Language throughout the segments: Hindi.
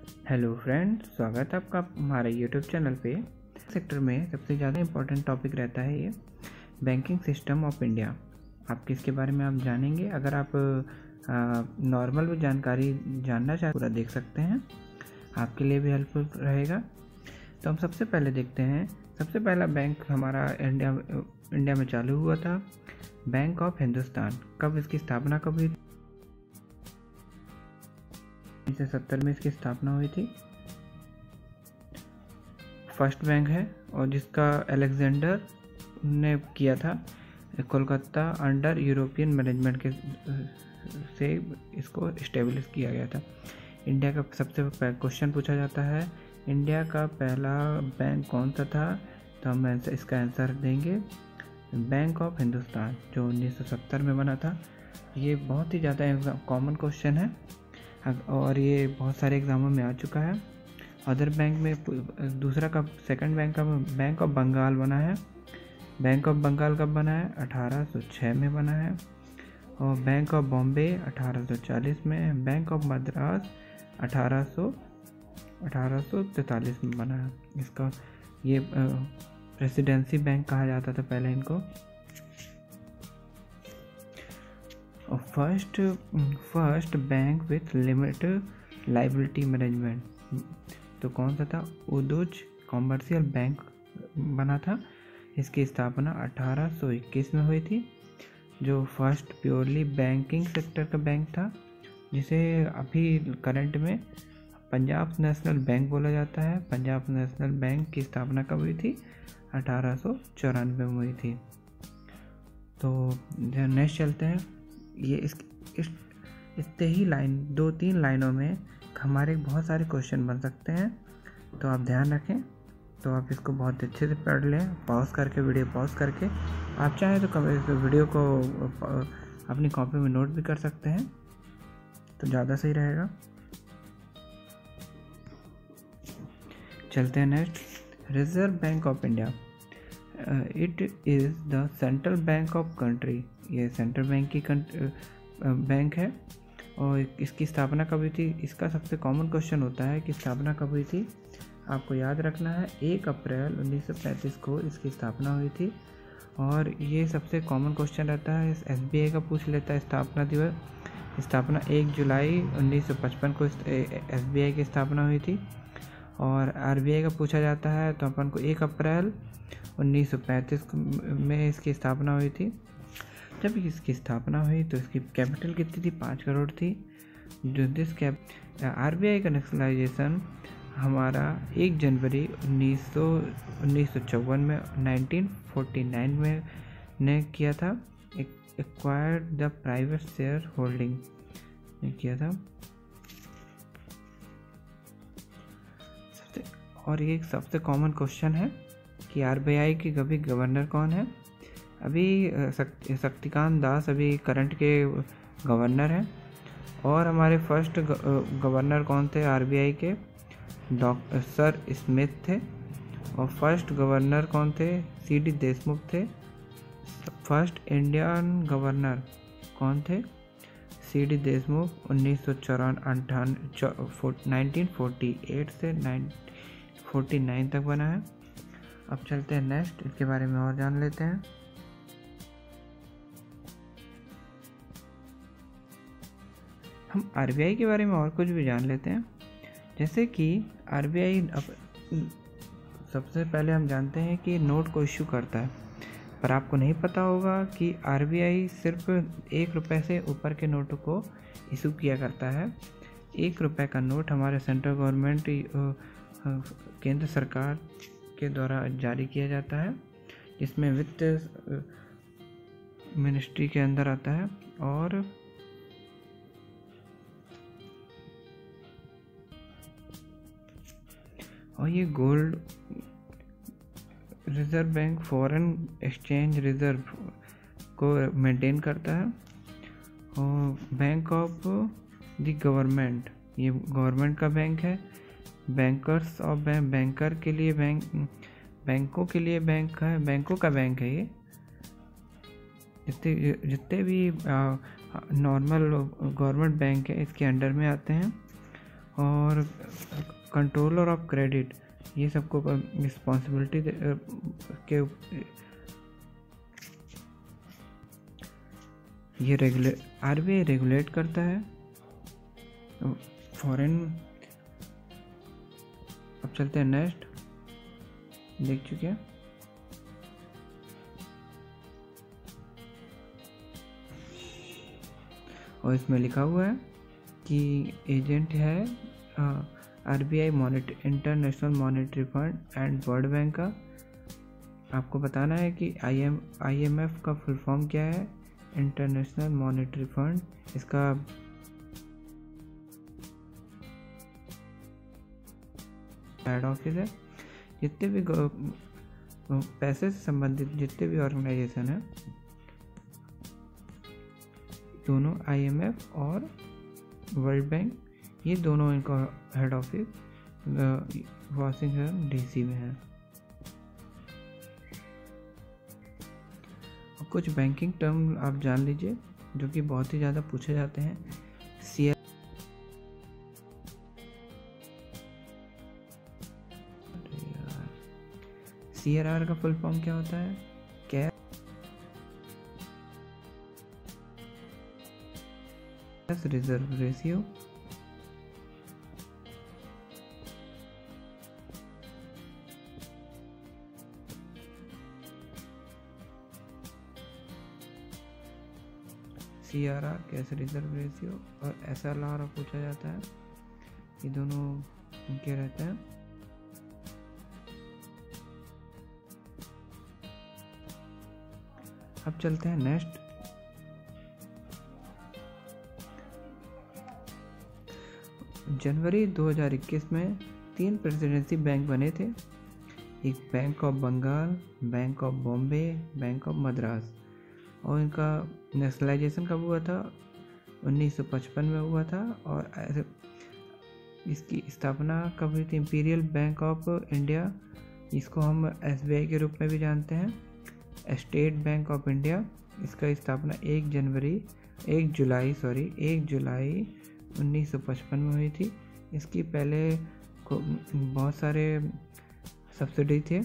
हेलो फ्रेंड, स्वागत है आपका हमारे यूट्यूब चैनल पे। सेक्टर में सबसे ज़्यादा इम्पोर्टेंट टॉपिक रहता है ये बैंकिंग सिस्टम ऑफ इंडिया। आप किसके बारे में आप जानेंगे। अगर आप नॉर्मल भी जानकारी जानना चाहे पूरा देख सकते हैं, आपके लिए भी हेल्पफुल रहेगा। तो हम सबसे पहले देखते हैं, सबसे पहला बैंक हमारा इंडिया में चालू हुआ था बैंक ऑफ हिंदुस्तान। कब इसकी स्थापना कब हुई? 1970 में इसकी स्थापना हुई थी। फर्स्ट बैंक है और जिसका अलेक्जेंडर ने किया था कोलकाता अंडर यूरोपियन मैनेजमेंट के से इसको इस्टेब्लिश किया गया था। इंडिया का सबसे क्वेश्चन पूछा जाता है, इंडिया का पहला बैंक कौन सा था? तो हम इसका आंसर देंगे बैंक ऑफ हिंदुस्तान, जो 1970 में बना था। ये बहुत ही ज़्यादा कॉमन क्वेश्चन है और ये बहुत सारे एग्ज़ामों में आ चुका है। अदर बैंक में दूसरा कब, सेकंड बैंक का बैंक ऑफ बंगाल बना है। बैंक ऑफ बंगाल कब बना है? 1806 में बना है। और बैंक ऑफ बॉम्बे 1840 में। बैंक ऑफ मद्रास 1843 में बना है। इसका ये प्रेसिडेंसी बैंक कहा जाता था पहले इनको। First bank with limited liability management, तो कौन सा था? उदूज कॉमर्शियल बैंक बना था। इसकी स्थापना 1821 में हुई थी। जो फर्स्ट प्योरली बैंकिंग सेक्टर का बैंक था, जिसे अभी करंट में पंजाब नेशनल बैंक बोला जाता है। पंजाब नेशनल बैंक की स्थापना कब हुई थी? 1894 में हुई थी। तो नेक्स्ट चलते हैं। ये इतने ही लाइन, 2-3 लाइनों में हमारे बहुत सारे क्वेश्चन बन सकते हैं, तो आप ध्यान रखें। तो आप इसको बहुत अच्छे से पढ़ लें, पॉज करके, वीडियो पॉज करके। आप चाहें तो वीडियो को अपनी कॉपी में नोट भी कर सकते हैं, तो ज़्यादा सही रहेगा। चलते हैं next. Reserve bank of India, it is the central bank of country. ये सेंट्रल बैंक की बैंक है। और इसकी स्थापना कब हुई थी? इसका सबसे कॉमन क्वेश्चन होता है कि स्थापना कब हुई थी। आपको याद रखना है 1 अप्रैल 1935 को इसकी स्थापना हुई थी। और ये सबसे कॉमन क्वेश्चन रहता है, SBI का पूछ लेता है स्थापना दिवस। स्थापना 1 जुलाई 1955 को SBI की स्थापना हुई थी। और RBI का पूछा जाता है तो अपन को 1 अप्रैल 1935 में इसकी स्थापना हुई थी। जब इसकी स्थापना हुई तो इसकी कैपिटल कितनी थी? 5 करोड़ थी। जो RBI का नेशनलाइजेशन हमारा 1 जनवरी 1954 में 1949 में ने किया था। Acquired the private share holding ने किया था। और ये सबसे कॉमन क्वेश्चन है कि RBI के कभी गवर्नर कौन है? अभी शक्तिकांत दास अभी करंट के गवर्नर हैं। और हमारे फर्स्ट गवर्नर कौन थे RBI के? डॉक्टर सर स्मिथ थे। और फर्स्ट गवर्नर कौन थे? CD देशमुख थे। फर्स्ट इंडियन गवर्नर कौन थे? CD देशमुख। 1948 से 1949 तक बना है। अब चलते हैं नेक्स्ट, इसके बारे में और जान लेते हैं। हम RBI के बारे में और कुछ भी जान लेते हैं। जैसे कि RBI सबसे पहले हम जानते हैं कि नोट को इश्यू करता है, पर आपको नहीं पता होगा कि RBI सिर्फ 1 रुपये से ऊपर के नोटों को इशू किया करता है। 1 रुपये का नोट हमारे सेंट्रल गवर्नमेंट, केंद्र सरकार के द्वारा जारी किया जाता है, जिसमें वित्त मिनिस्ट्री के अंदर आता है। और ये gold reserve bank foreign exchange reserve को मेंटेन करता है। और बैंक ऑफ द गवर्नमेंट, ये गवर्नमेंट का बैंक है। बैंकर्स ऑफ बैंक, बैंकर के लिए बैंक, बैंकों के लिए बैंक है, बैंकों का बैंक है ये। जितने भी नॉर्मल गवर्नमेंट बैंक है इसके अंडर में आते हैं। और कंट्रोलर ऑफ क्रेडिट, ये सबको रिस्पॉन्सिबिलिटी के ये आरबीआई रेगुलेट करता है फॉरेन। अब चलते हैं नेक्स्ट, देख चुके हैं। और इसमें लिखा हुआ है कि एजेंट है RBI international monetary fund and world bank का। आपको बताना है कि IMF का फुल फॉर्म क्या है, इंटरनेशनल मॉनेटरी फंड। इसका हेड ऑफिस है। जितने भी पैसे से संबंधित जितने भी ऑर्गेनाइजेशन है, दोनों IMF और वर्ल्ड बैंक, ये दोनों इनका हेड ऑफिस वाशिंगटन DC में है। और कुछ बैंकिंग टर्म आप जान लीजिए जो कि बहुत ही ज़्यादा पूछे जाते हैं। CRR का फुल फॉर्म क्या होता है? Cash reserve ratio. CRR cash reserve ratio और SLR पूछा जाता है, ये दोनों इनके रहते हैं। अब चलते हैं नेक्स्ट। जनवरी 2021 में 3 प्रेसिडेंसी बैंक बने थे, एक bank of Bengal, bank of Bombay, bank of Madras. और इनका नेशनलाइजेशन कब हुआ था? 1955 में हुआ था। और इसकी स्थापना कब हुई थी? इंपीरियल बैंक ऑफ इंडिया, इसको हम SBI के रूप में भी जानते हैं। स्टेट बैंक ऑफ इंडिया, इसका स्थापना 1 जुलाई 1955 में हुई थी। इसकी पहले बहुत सारे सब्सिडी थे,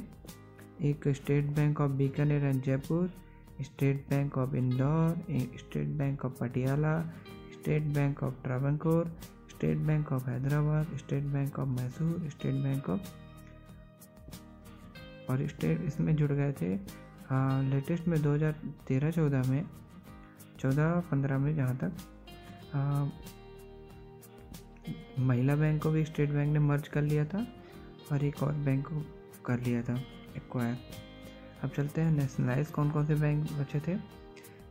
एक state bank of Bikaner and Jaipur, state bank of Indore, state bank of Patiala, state bank of Travancore, state bank of Hyderabad, state bank of Mysore, state bank of, और स्टेट इसमें जुड़ गए थे लेटेस्ट में 2013-14 में, 14-15 में जहाँ तक महिला बैंक को भी स्टेट बैंक ने मर्ज कर लिया था और एक और बैंक को कर लिया था एक्वायर। अब चलते हैं नेशनलाइज कौन कौन से बैंक बचे थे।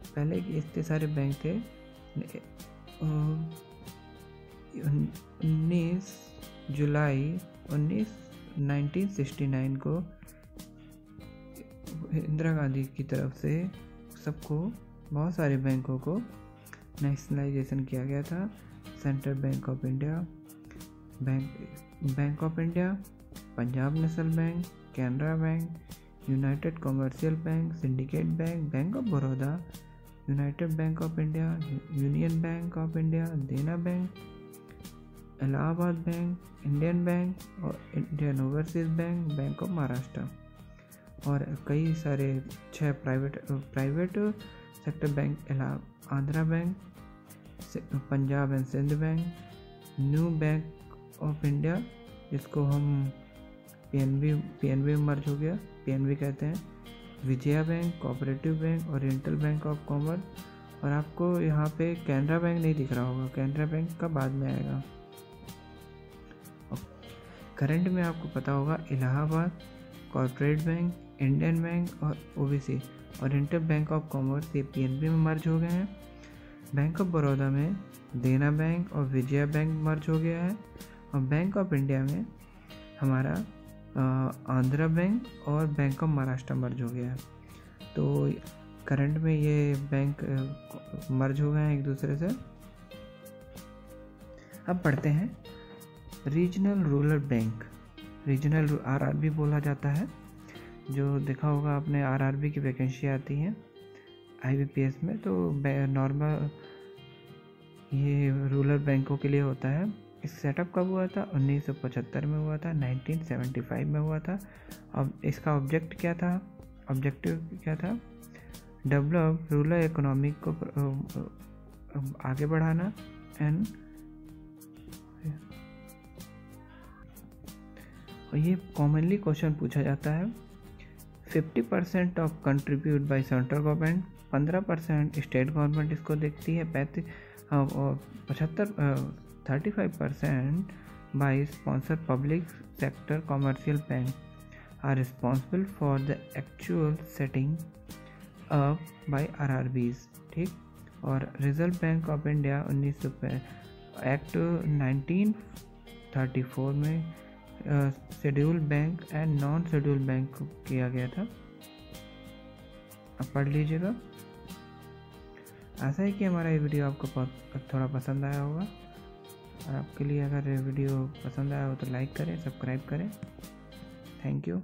पहले इतने सारे बैंक थे। 19 जुलाई 1969 को इंदिरा गांधी की तरफ से सबको, बहुत सारे बैंकों को नेशनलाइजेशन किया गया था। Central bank of India, bank of India, Punjab national bank, Canara bank, united commercial bank, syndicate bank, bank of Baroda, united bank of India, union bank of India, Dena bank, Allahabad bank, Indian bank और Indian overseas bank, bank of Maharashtra. और कई सारे 6 private sector bank, Andhra bank, Punjab and Sind bank, new bank of India जिसको हम PNB में मर्ज हो गया, PNB कहते हैं, Vijaya bank, cooperative bank, oriental bank of commerce. और आपको यहाँ पे कैनरा बैंक नहीं दिख रहा होगा, कैनरा बैंक का बाद में आएगा। करंट में आपको पता होगा Allahabad, corporate bank, Indian bank और OBC, oriental bank of commerce, ये PNB में मर्ज हो गए हैं। बैंक ऑफ बड़ौदा में देना बैंक और विजया बैंक मर्ज हो गया है। और बैंक ऑफ इंडिया में हमारा आंध्रा बैंक और बैंक ऑफ महाराष्ट्र मर्ज हो गया है। तो करंट में ये बैंक मर्ज हो गए हैं एक दूसरे से। अब पढ़ते हैं regional rural bank, regional RRB बोला जाता है। जो देखा होगा आपने, RRB की वैकेंसी आती है IBPS में, तो नॉर्मल ये रूरल बैंकों के लिए होता है। इस सेटअप कब हुआ था? 1975 में हुआ था, 1975 में हुआ था। अब इसका ऑब्जेक्टिव क्या था? डेवलप रूरल इकोनॉमी को आगे बढ़ाना एंड ये कॉमनली क्वेश्चन पूछा जाता है। 50% of contribute by central government, 15% state government इसको देखती है, 35% by sponsor public sector commercial bank are responsible for the actual setting up by RRBs, ठीक। और reserve bank of India 1900 act 1934 में schedule bank and non schedule bank को किया गया था। अब पढ़ लीजिएगा। आशा है कि हमारा ये वीडियो आपको थोड़ा पसंद आया होगा, और आपके लिए अगर ये वीडियो पसंद आया हो तो लाइक करें, सब्सक्राइब करें। Thank you.